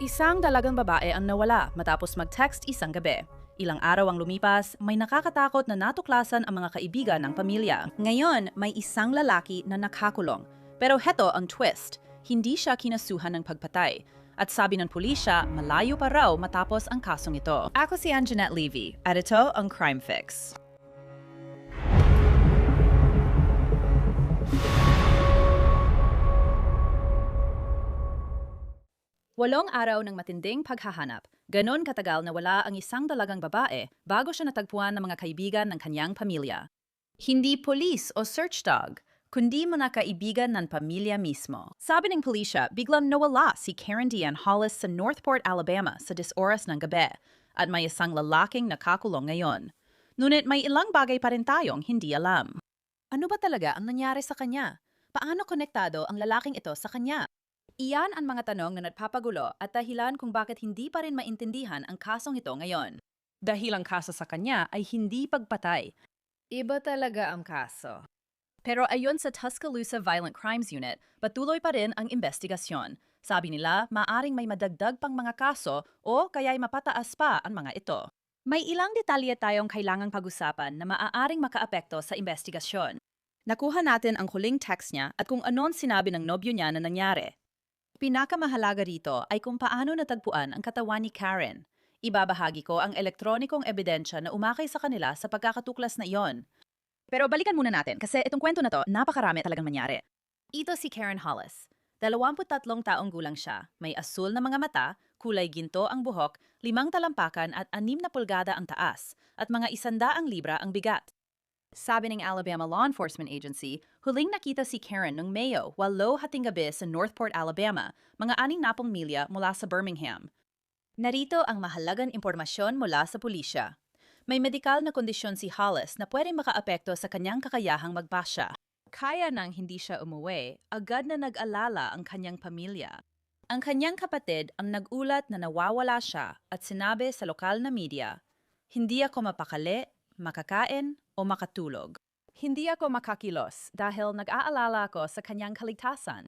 Isang dalagang babae ang nawala matapos mag-text isang gabi. Ilang araw ang lumipas, may nakakatakot na natuklasan ang mga kaibigan ng pamilya. Ngayon, may isang lalaki na nakakulong. Pero heto ang twist, hindi siya kinasuhan ng pagpatay. At sabi ng pulisya, malayo pa raw matapos ang kasong ito. Ako si Anjanette Levy, at ito ang Crime Fix. Walong araw ng matinding paghahanap. Ganon katagal na wala ang isang dalagang babae bago siya natagpuan ng mga kaibigan ng kanyang pamilya. Hindi polis o search dog, kundi mga kaibigan ng pamilya mismo. Sabi ng pulisya, biglang nawala si Karen Deanne Hollis sa Northport, Alabama sa 10 oras ng gabi at may isang lalaking nakakulong ngayon. Ngunit may ilang bagay pa rin tayong hindi alam. Ano ba talaga ang nangyari sa kanya? Paano konektado ang lalaking ito sa kanya? Iyan ang mga tanong na nagpapagulo at dahilan kung bakit hindi pa rin maintindihan ang kasong ito ngayon. Dahil ang kaso sa kanya ay hindi pagpatay. Iba talaga ang kaso. Pero ayon sa Tuscaloosa Violent Crimes Unit, patuloy pa rin ang investigasyon. Sabi nila, maaring may madagdag pang mga kaso o kaya'y mapataas pa ang mga ito. May ilang detalye tayong kailangang pag-usapan na maaaring makaapekto sa investigasyon. Nakuha natin ang huling text niya at kung anon sinabi ng nobyo niya na nangyari. Pinakamahalaga rito ay kung paano natagpuan ang katawan ni Karen. Ibabahagi ko ang elektronikong ebidensya na umakay sa kanila sa pagkakatuklas na iyon. Pero balikan muna natin kasi itong kwento na to, napakarami talagang mangyari. Ito si Karen Hollis. 23 taong gulang siya, may asul na mga mata, kulay ginto ang buhok, 5 talampakan at 6 na pulgada ang taas, at mga 100 libra ang bigat. Sabi ng Alabama Law Enforcement Agency, huling nakita si Karen noong Mayo, 8 hating gabi sa Northport, Alabama, mga 60 milya mula sa Birmingham. Narito ang mahalagang impormasyon mula sa pulisya. May medikal na kondisyon si Hollis na pwedeng makaapekto sa kanyang kakayahang magpasya. Kaya nang hindi siya umuwi, agad na nag-alala ang kanyang pamilya. Ang kanyang kapatid ang nagulat na nawawala siya at sinabi sa lokal na media, "Hindi ako mapakali, makakain, o makatulog. Hindi ako makakilos dahil nag-aalala ako sa kanyang kaligtasan."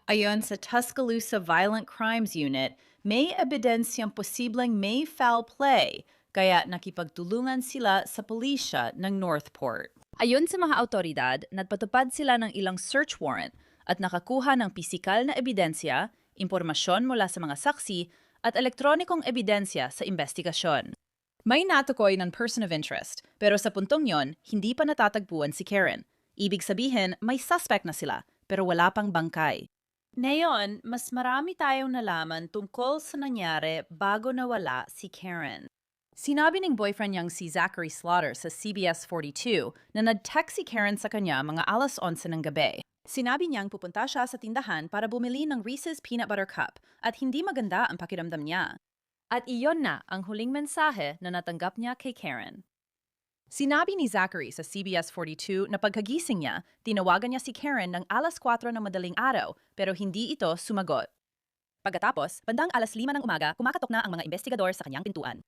Ayon sa Tuscaloosa Violent Crimes Unit, may ebidensyang posibleng may foul play, kaya nakipagtulungan sila sa pulisya ng Northport. Ayon sa mga autoridad, nagpatupad sila ng ilang search warrant at nakakuha ng pisikal na ebidensya, impormasyon mula sa mga saksi, at elektronikong ebidensya sa investigasyon. May natukoy ng person of interest, pero sa puntong yon, hindi pa natatagpuan si Karen. Ibig sabihin, may suspect na sila, pero wala pang bangkay. Ngayon, mas marami tayong nalaman tungkol sa nangyari bago nawala si Karen. Sinabi ng boyfriend niyang si Zachary Slaughter sa CBS 42 na nag-text si Karen sa kanya mga 11:00 ng gabi. Sinabi niyang pupunta siya sa tindahan para bumili ng Reese's Peanut Butter Cup at hindi maganda ang pakiramdam niya. At iyon na ang huling mensahe na natanggap niya kay Karen. Sinabi ni Zachary sa CBS 42 na pagkagising niya, tinawagan niya si Karen ng 4:00 ng madaling araw pero hindi ito sumagot. Pagkatapos, bandang 5:00 ng umaga, kumakatok na ang mga investigador sa kanyang pintuan.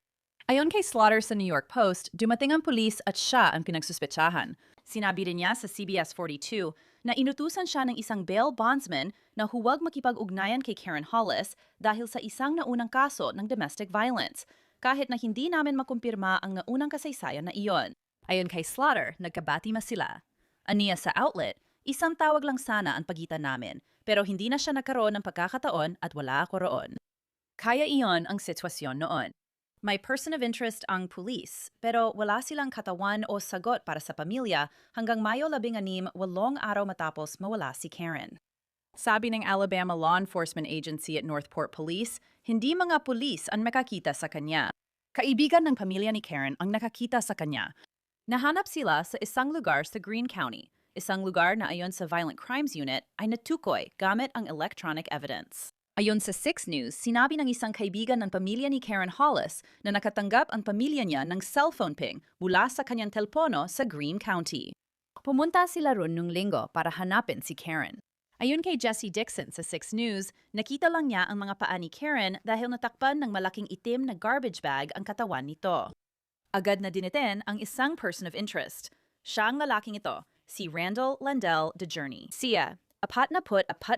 Ayon kay Slaughter sa New York Post, dumating ang pulis at siya ang pinagsuspetsahan. Sinabi rin niya sa CBS 42 na inutusan siya ng isang bail bondsman na huwag makipag-ugnayan kay Karen Hollis dahil sa isang naunang kaso ng domestic violence, kahit na hindi namin makumpirma ang naunang kasaysayan na iyon. Ayon kay Slaughter, nagkabati sila. Aniya sa outlet, isang tawag lang sana ang pagitan namin, pero hindi na siya nagkaroon ng pagkakataon at wala ako roon. Kaya iyon ang sitwasyon noon. May person of interest ang pulis, pero wala silang katawan o sagot para sa pamilya hanggang Mayo 16, 8 araw matapos mawala si Karen. Sabi ng Alabama Law Enforcement Agency at Northport Police, hindi mga pulis ang makakita sa kanya. Kaibigan ng pamilya ni Karen ang nakakita sa kanya. Nahanap sila sa isang lugar sa Greene County, isang lugar na ayon sa Violent Crimes Unit ay natukoy gamit ang electronic evidence. Ayon sa 6 News, sinabi ng isang kaibigan ng pamilya ni Karen Hollis na nakatanggap ang pamilya niya ng cellphone ping mula sa kanyang telepono sa Greene County. Pumunta sila ron nung linggo para hanapin si Karen. Ayon kay Jesse Dixon sa 6 News, nakita lang niya ang mga paa ni Karen dahil natakpan ng malaking itim na garbage bag ang katawan nito. Agad na dineten ang isang person of interest. Siya ang lalaking ito, si Randall Landell DeJourney. Siya, Apat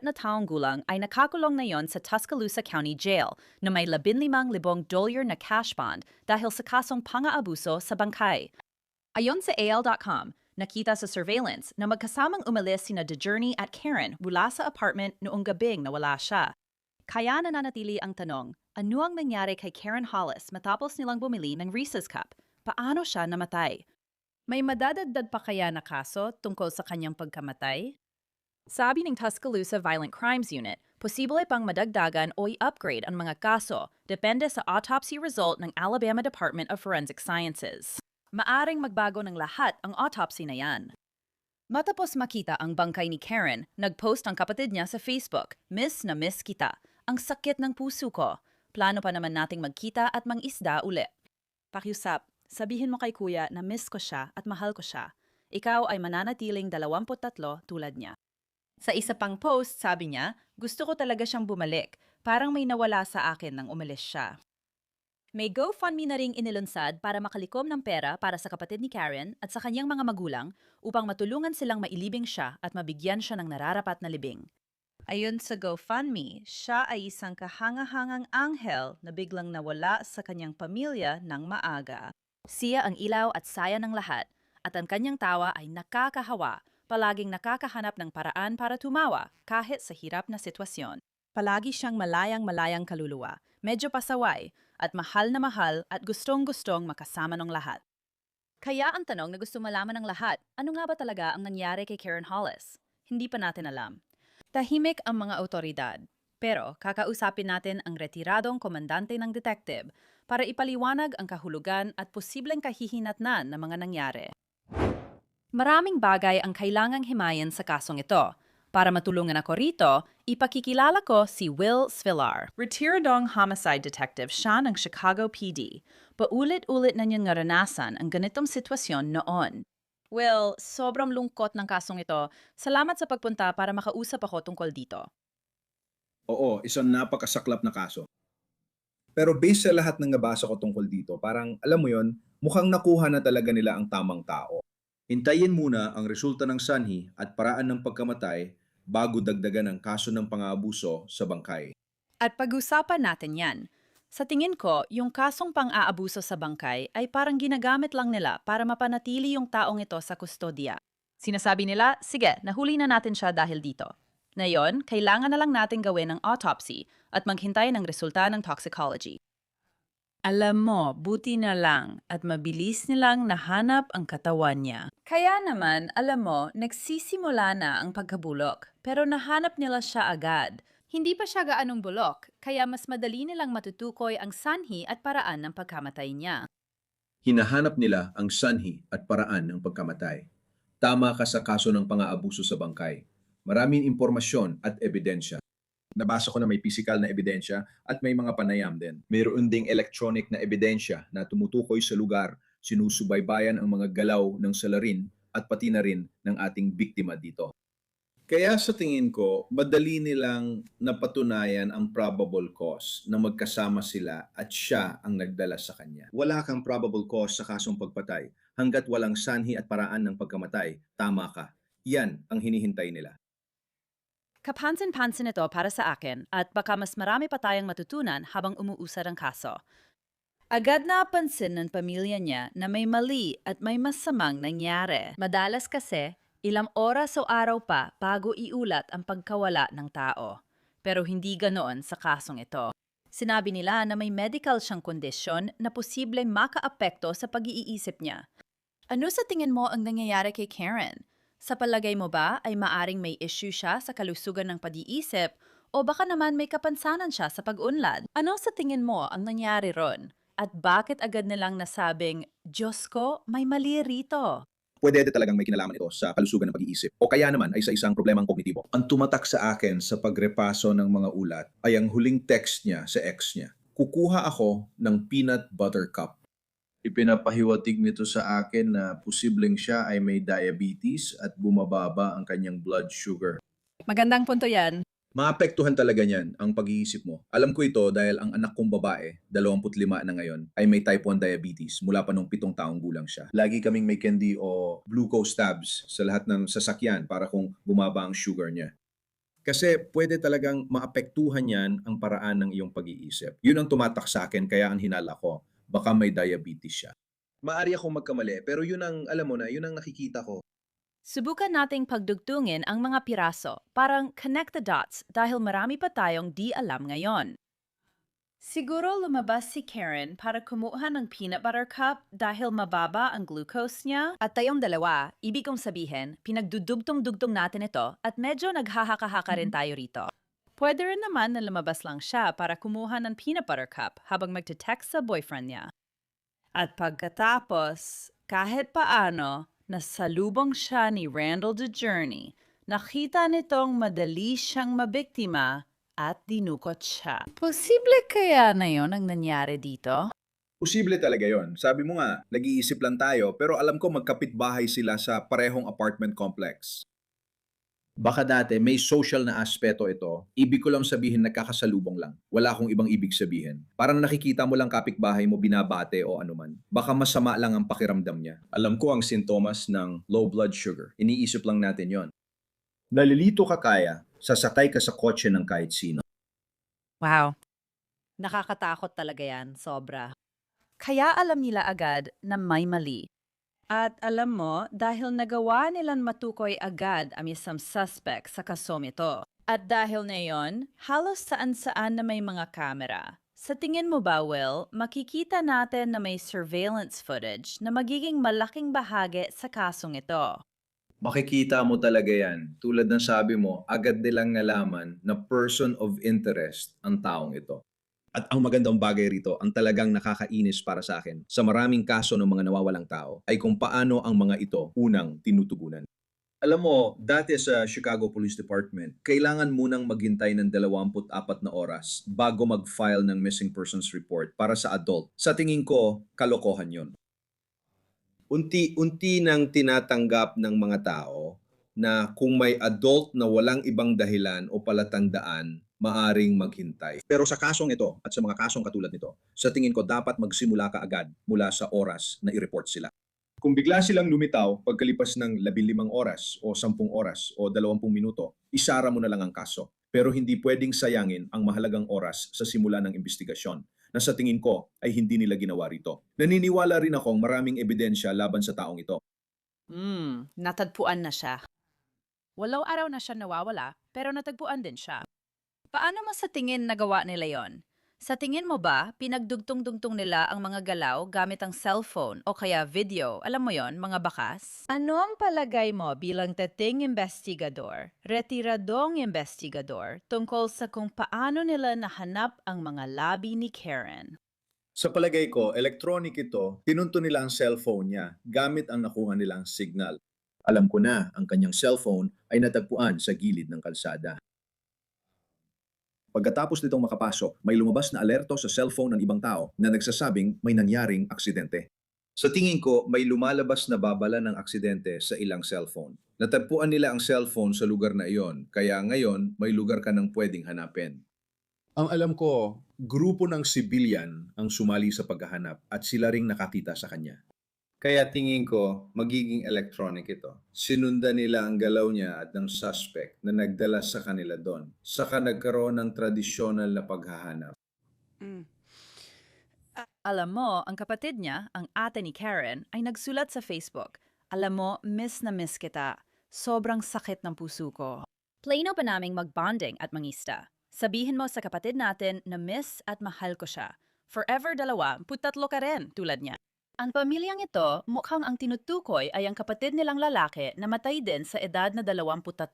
na taong gulang ay nakakulong na yon sa Tuscaloosa County Jail na may $15,000 na cash bond dahil sa kasong pang-aabuso sa bangkay. Ayon sa AL.com, nakita sa surveillance na magkasamang umalis sina DeJourney at Karen mula sa apartment noong gabing nawala siya. Kaya nananatili ang tanong, ano ang nangyari kay Karen Hollis matapos nilang bumili ng Reese's Cup? Paano siya namatay? May madadagdag pa kaya na kaso tungkol sa kanyang pagkamatay? Sabi ng Tuscaloosa Violent Crimes Unit, posible pang madagdagan o i-upgrade ang mga kaso depende sa autopsy result ng Alabama Department of Forensic Sciences. Maaring magbago ng lahat ang autopsy na yan. Matapos makita ang bangkay ni Karen, nag-post ang kapatid niya sa Facebook, "Miss na miss kita. Ang sakit ng puso ko. Plano pa naman nating magkita at mangisda uli." Pakiusap, sabihin mo kay kuya na miss ko siya at mahal ko siya. Ikaw ay mananatiling 23 tulad niya. Sa isa pang post, sabi niya, "Gusto ko talaga siyang bumalik. Parang may nawala sa akin nang umalis siya." May GoFundMe na ring inilunsad para makalikom ng pera para sa kapatid ni Karen at sa kanyang mga magulang upang matulungan silang mailibing siya at mabigyan siya ng nararapat na libing. Ayon sa GoFundMe, siya ay isang kahangahangang anghel na biglang nawala sa kanyang pamilya ng maaga. Siya ang ilaw at saya ng lahat, at ang kanyang tawa ay nakakahawa, palaging nakakahanap ng paraan para tumawa kahit sa hirap na sitwasyon. Palagi siyang malayang-malayang kaluluwa, medyo pasaway, at mahal at gustong-gustong makasama ng lahat. Kaya ang tanong na gusto malaman ng lahat, ano nga ba talaga ang nangyari kay Karen Hollis? Hindi pa natin alam. Tahimik ang mga otoridad, pero kakausapin natin ang retiradong komandante ng detective para ipaliwanag ang kahulugan at posibleng kahihinatnan ng mga nangyari. Maraming bagay ang kailangang himayin sa kasong ito. Para matulungan ako rito, ipakikilala ko si Will Svilar. Retiradong homicide detective siya ng Chicago PD. Paulit-ulit na niyang naranasan ang ganitong sitwasyon noon. Will, sobrang lungkot ng kasong ito. Salamat sa pagpunta para makausap ako tungkol dito. Oo, isang napakasaklap na kaso. Pero based sa lahat ng nabasa ko tungkol dito, parang alam mo yon, mukhang nakuha na talaga nila ang tamang tao. Hintayin muna ang resulta ng sanhi at paraan ng pagkamatay bago dagdagan ang kaso ng pang-aabuso sa bangkay. At pag-usapan natin yan. Sa tingin ko, yung kasong pang-aabuso sa bangkay ay parang ginagamit lang nila para mapanatili yung taong ito sa kustodya. Sinasabi nila, sige, nahuli na natin siya dahil dito. Ngayon, kailangan na lang natin gawin ang autopsy at maghintay ng resulta ng toxicology. Alam mo, buti na lang at mabilis nilang nahanap ang katawan niya. Kaya naman, alam mo, nagsisimula na ang pagkabulok, pero nahanap nila siya agad. Hindi pa siya gaanong bulok, kaya mas madali nilang matutukoy ang sanhi at paraan ng pagkamatay niya. Hinahanap nila ang sanhi at paraan ng pagkamatay. Tama ka sa kaso ng pang-aabuso sa bangkay. Maraming impormasyon at ebidensya. Nabasa ko na may physical na ebidensya at may mga panayam din. Mayroon ding electronic na ebidensya na tumutukoy sa lugar, sinusubaybayan ang mga galaw ng salarin at pati na rin ng ating biktima dito. Kaya sa tingin ko, madali nilang napatunayan ang probable cause na magkasama sila at siya ang nagdala sa kanya. Wala kang probable cause sa kasong pagpatay hanggat walang sanhi at paraan ng pagkamatay. Tama ka. Yan ang hinihintay nila. Kapansin-pansin ito para sa akin at baka mas marami pa tayong matutunan habang umuusad ang kaso. Agad napansin ng pamilya niya na may mali at may masamang nangyari. Madalas kasi, ilang oras o araw pa bago iulat ang pagkawala ng tao. Pero hindi ganoon sa kasong ito. Sinabi nila na may medical siyang kondisyon na posibleng makaapekto sa pag-iisip niya. Ano sa tingin mo ang nangyayari kay Karen? Sa palagay mo ba ay maaring may issue siya sa kalusugan ng pag-iisip o baka naman may kapansanan siya sa pag-unlad? Ano sa tingin mo ang nangyari ron? At bakit agad nilang nasabing, Diyos ko, may mali rito? Pwede talagang may kinalaman ito sa kalusugan ng pag-iisip o kaya naman ay sa isang problemang kognitibo. Ang tumatak sa akin sa pagrepaso ng mga ulat ay ang huling text niya sa ex niya. Kukuha ako ng peanut butter cup. Ipinapahiwatig nito sa akin na posibleng siya ay may diabetes at bumababa ang kanyang blood sugar. Magandang punto yan. Maapektuhan talaga niyan ang pag-iisip mo. Alam ko ito dahil ang anak kong babae, 25 na ngayon, ay may type 1 diabetes mula pa nung 7 taong gulang siya. Lagi kaming may candy o glucose tabs sa lahat ng sasakyan para kung bumaba ang sugar niya. Kasi pwede talagang maapektuhan yan ang paraan ng iyong pag-iisip. Yun ang tumatak sa akin, kaya ang hinala ko, baka may diabetes siya. Maari akong magkamali, pero yun ang, alam mo na, yun ang nakikita ko. Subukan nating pagdugtungin ang mga piraso, parang connect the dots dahil marami pa tayong di alam ngayon. Siguro lumabas si Karen para kumuha ng peanut butter cup dahil mababa ang glucose niya. At tayong dalawa, ibig kong sabihin, pinagdudugtong-dugtong natin ito at medyo naghahaka-haka rin tayo rito. Pwede rin naman na lumabas lang siya para kumuha ng peanut butter cup habang magte-text sa boyfriend niya. At pagkatapos, kahit paano, nasalubong siya ni Randall the Journey. Nakita nitong madali siyang mabiktima at dinukot siya. Posible kaya na yon ang nangyari dito? Posible talaga yon. Sabi mo nga, nag-iisip lang tayo, pero alam ko magkapit-bahay sila sa parehong apartment complex. Baka dati may social na aspeto ito. Ibig ko lang sabihin nagkakasalubong lang. Wala akong ibang ibig sabihin. Parang nakikita mo lang kapitbahay mo binabate o anuman. Baka masama lang ang pakiramdam niya. Alam ko ang sintomas ng low blood sugar. Iniisip lang natin yon. Nalilito ka kaya, sasakay ka sa kotse ng kahit sino. Wow. Nakakatakot talaga yan, sobra. Kaya alam nila agad na may mali. At alam mo, dahil nagawa nilang matukoy agad ang isang suspect sa kasom ito. At dahil na yon, halos saan-saan na may mga kamera. Sa tingin mo ba, Will, makikita natin na may surveillance footage na magiging malaking bahagi sa kasong ito? Makikita mo talaga yan. Tulad ng sabi mo, agad nilang nalaman na person of interest ang taong ito. At ang magandang bagay rito, ang talagang nakakainis para sa akin sa maraming kaso ng mga nawawalang tao ay kung paano ang mga ito unang tinutugunan. Alam mo, dati sa Chicago Police Department, kailangan munang maghintay ng 24 na oras bago mag-file ng missing persons report para sa adult. Sa tingin ko, kalokohan yon. Unti-unti nang tinatanggap ng mga tao na kung may adult na walang ibang dahilan o palatandaan, maaring maghintay. Pero sa kasong ito at sa mga kasong katulad nito, sa tingin ko dapat magsimula ka agad mula sa oras na i-report sila. Kung bigla silang lumitaw pagkalipas ng 15 oras o 10 oras o 20 minuto, isara mo na lang ang kaso. Pero hindi pwedeng sayangin ang mahalagang oras sa simula ng investigasyon na sa tingin ko ay hindi nila ginawa rito. Naniniwala rin akong maraming ebidensya laban sa taong ito. Natagpuan na siya. Walaw araw na siya nawawala, pero natagpuan din siya. Paano mo sa tingin nagawa nila yon? Sa tingin mo ba, pinagdugtong-dugtong nila ang mga galaw gamit ang cellphone o kaya video, alam mo yon, mga bakas? Ano ang palagay mo bilang dating investigador, retiradong investigador, tungkol sa kung paano nila nahanap ang mga labi ni Karen? Sa palagay ko, electronic ito, tinunto nila ang cellphone niya gamit ang nakuha nilang signal. Alam ko na ang kanyang cellphone ay natagpuan sa gilid ng kalsada. Pagkatapos nitong makapasok, may lumabas na alerto sa cellphone ng ibang tao na nagsasabing may nangyaring aksidente. Sa tingin ko, may lumalabas na babala ng aksidente sa ilang cellphone. Natagpuan nila ang cellphone sa lugar na iyon, kaya ngayon may lugar ka nang pwedeng hanapin. Ang alam ko, grupo ng civilian ang sumali sa paghahanap at sila ring nakakita sa kanya. Kaya tingin ko, magiging electronic ito. Sinundan nila ang galaw niya at ng suspect na nagdala sa kanila doon. Saka nagkaroon ng tradisyonal na paghahanap. Alam mo, ang kapatid niya, ang ate ni Karen, ay nagsulat sa Facebook. Alam mo, miss na miss kita. Sobrang sakit ng puso ko. Plano pa naming mag-bonding at mangista. Sabihin mo sa kapatid natin na miss at mahal ko siya. Forever 2, putatlo ka rin, tulad niya. Ang pamilyang ito, mukhang ang tinutukoy ay ang kapatid nilang lalaki na matay din sa edad na 23.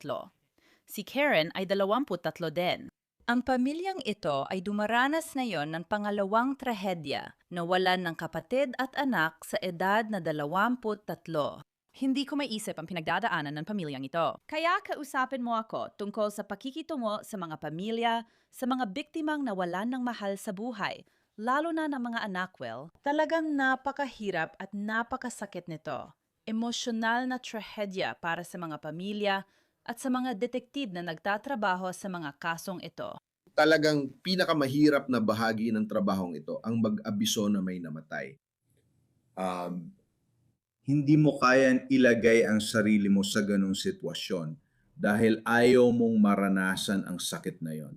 Si Karen ay 23 din. Ang pamilyang ito ay dumaranas ngayon ng pangalawang trahedya na walan ng kapatid at anak sa edad na 23. Hindi ko maiisip ang pinagdadaanan ng pamilyang ito. Kaya kausapin mo ako tungkol sa pakikitungo sa mga pamilya, sa mga biktimang nawalan ng mahal sa buhay, lalo na ng mga anak, Will. Talagang napakahirap at napakasakit nito. Emosyonal na trahedya para sa mga pamilya at sa mga detektib na nagtatrabaho sa mga kasong ito. Talagang pinakamahirap na bahagi ng trabahong ito ang mag-abiso na may namatay. Hindi mo kayang ilagay ang sarili mo sa ganong sitwasyon. dahil ayaw mong maranasan ang sakit na yon.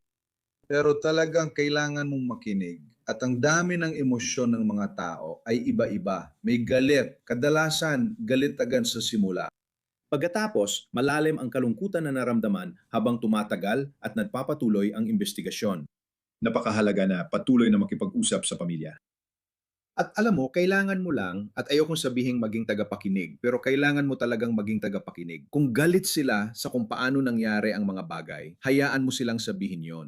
Pero talagang kailangan mong makinig at ang dami ng emosyon ng mga tao ay iba-iba. May galit, kadalasan galit agad sa simula. Pagkatapos, malalim ang kalungkutan na naramdaman habang tumatagal at nagpapatuloy ang investigasyon. Napakahalaga na patuloy na makipag-usap sa pamilya. At alam mo, kailangan mo lang, at ayokong sabihing maging tagapakinig, pero kailangan mo talagang maging tagapakinig. Kung galit sila sa kung paano nangyari ang mga bagay, hayaan mo silang sabihin yon.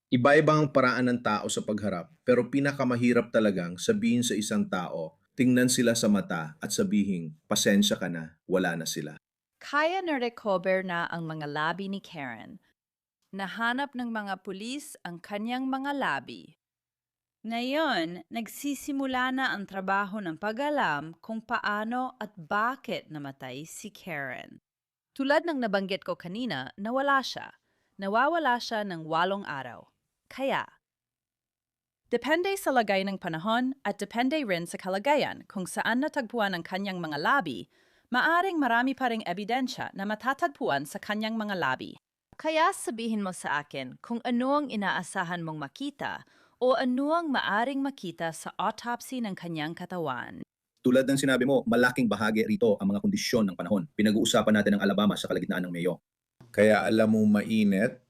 Iba-iba ang paraan ng tao sa pagharap, pero pinakamahirap talagang sabihin sa isang tao, tingnan sila sa mata at sabihin, pasensya ka na, wala na sila. Kaya na-recover na ang mga labi ni Karen. Nahanap ng mga pulis ang kanyang mga labi. Ngayon, nagsisimula na ang trabaho ng pag-alam kung paano at bakit namatay si Karen. Tulad ng nabanggit ko kanina, nawala siya. Nawawala siya ng 8 araw. Kaya, depende sa lagay ng panahon at depende rin sa kalagayan kung saan natagpuan ang kanyang mga labi, maaring marami pa ring ebidensya na matatagpuan sa kanyang mga labi. Kaya sabihin mo sa akin kung ano ang inaasahan mong makita o ano ang maaring makita sa autopsy ng kanyang katawan. Tulad ng sinabi mo, malaking bahagi rito ang mga kondisyon ng panahon. Pinag-uusapan natin ang Alabama sa kalagitnaan ng Mayo. Kaya alam mo mainit,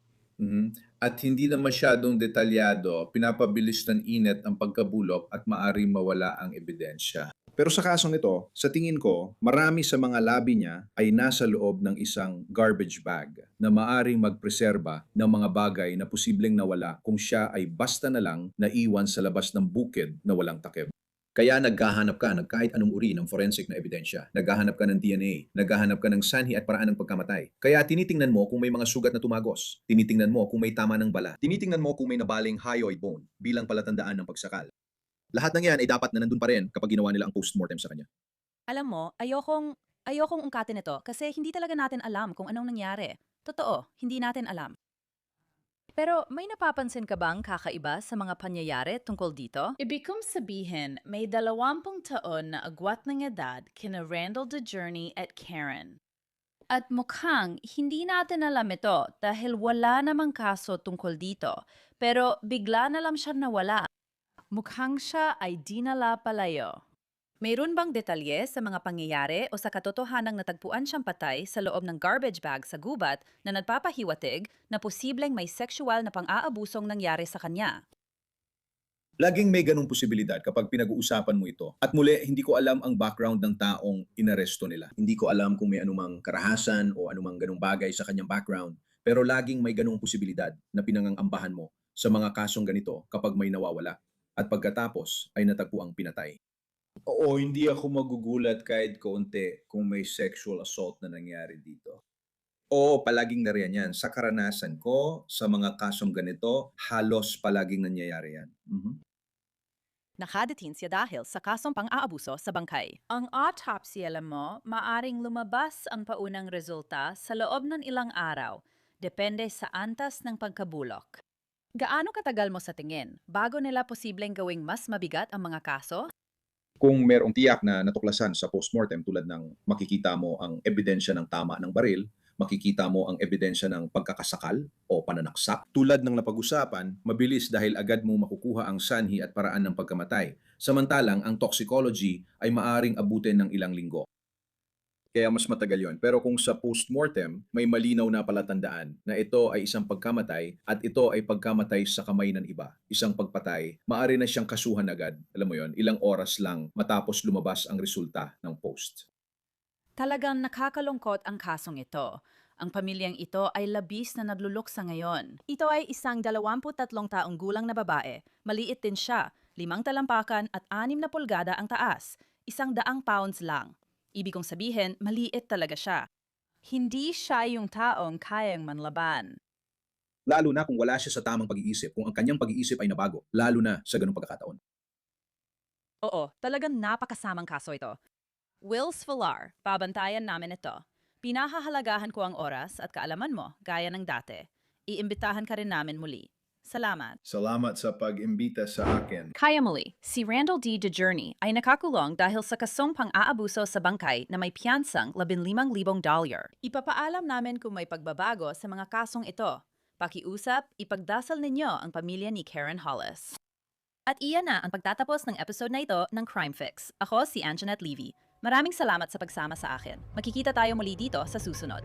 at hindi na masyadong detalyado, pinapabilis ng init ang pagkabulok at maaring mawala ang ebidensya. Pero sa kasong ito, sa tingin ko, marami sa mga labi niya ay nasa loob ng isang garbage bag na maaring magpreserba ng mga bagay na posibleng nawala kung siya ay basta na lang naiwan sa labas ng bukid na walang takip. Kaya naghahanap ka ng kahit anong uri ng forensic na ebidensya. Naghahanap ka ng DNA. Naghahanap ka ng sanhi at paraan ng pagkamatay. Kaya tinitingnan mo kung may mga sugat na tumagos. Tinitingnan mo kung may tama ng bala. Tinitingnan mo kung may nabaling hyoid bone bilang palatandaan ng pagsakal. Lahat ng yan ay dapat na nandun pa rin kapag ginawa nila ang postmortem sa kanya. Alam mo, ayokong ungkatin ito kasi hindi talaga natin alam kung anong nangyari. Totoo, hindi natin alam. Pero may napapansin ka bang kakaiba sa mga pangyayari tungkol dito? Ibig kong sabihin, may 20 taon na agwat ng edad kina Randall DeJourney at Karen. At mukhang hindi natin alam ito dahil wala namang kaso tungkol dito. Pero bigla na lang siya nawala. Mukhang siya ay dinala palayo. Mayroon bang detalye sa mga pangyayari o sa katotohanang natagpuan siyang patay sa loob ng garbage bag sa gubat na nagpapahiwatig na posibleng may sexual na pang-aabusong nangyari sa kanya? Laging may ganong posibilidad kapag pinag-uusapan mo ito. At muli, hindi ko alam ang background ng taong inaresto nila. Hindi ko alam kung may anumang karahasan o anumang ganong bagay sa kanyang background. Pero laging may ganong posibilidad na pinangangambahan mo sa mga kasong ganito kapag may nawawala. At pagkatapos ay natagpuang pinatay. Oo, hindi ako magugulat kahit kaunti kung may sexual assault na nangyari dito. Oo, palaging nariyan yan. Sa karanasan ko, sa mga kasong ganito, halos palaging nangyayari yan. Nakadetin siya dahil sa kasong pang-aabuso sa bangkay. Ang autopsy, alam mo, maaring lumabas ang paunang resulta sa loob ng ilang araw, depende sa antas ng pagkabulok. Gaano katagal mo sa tingin bago nila posibleng gawing mas mabigat ang mga kaso? Kung merong tiyak na natuklasan sa postmortem tulad ng makikita mo ang ebidensya ng tama ng baril, makikita mo ang ebidensya ng pagkakasakal o pananaksak. Tulad ng napag-usapan, mabilis dahil agad mo makukuha ang sanhi at paraan ng pagkamatay. Samantalang ang toxicology ay maaring abutin ng ilang linggo. Kaya mas matagal yon. Pero kung sa postmortem, may malinaw na palatandaan na ito ay isang pagkamatay at ito ay pagkamatay sa kamay ng iba. Isang pagpatay, maaari na siyang kasuhan agad. Alam mo yon, ilang oras lang matapos lumabas ang resulta ng post. Talagang nakakalungkot ang kasong ito. Ang pamilyang ito ay labis na nagluluksa ngayon. Ito ay isang 23 taong gulang na babae. Maliit din siya, 5 talampakan at 6 na pulgada ang taas. 100 pounds lang. Ibig kong sabihin, maliit talaga siya. Hindi siya yung taong kayang manlaban. Lalo na kung wala siya sa tamang pag-iisip, kung ang kanyang pag-iisip ay nabago, lalo na sa ganung pagkakataon. Oo, talagang napakasamang kaso ito. Wills Villar, babantayan namin ito. Pinahahalagahan ko ang oras at kaalaman mo, gaya ng dati. Iimbitahan ka rin namin muli. Salamat. Salamat sa pag-imbita sa akin. Kaya muli, si Randall D. DeJourney ay nakakulong dahil sa kasong pang-aabuso sa bangkay na may piyansang $15,000. Ipapaalam namin kung may pagbabago sa mga kasong ito. Pakiusap, ipagdasal ninyo ang pamilya ni Karen Hollis. At iyan na ang pagtatapos ng episode na ito ng Crime Fix. Ako si Anjanette Levy. Maraming salamat sa pagsama sa akin. Makikita tayo muli dito sa susunod.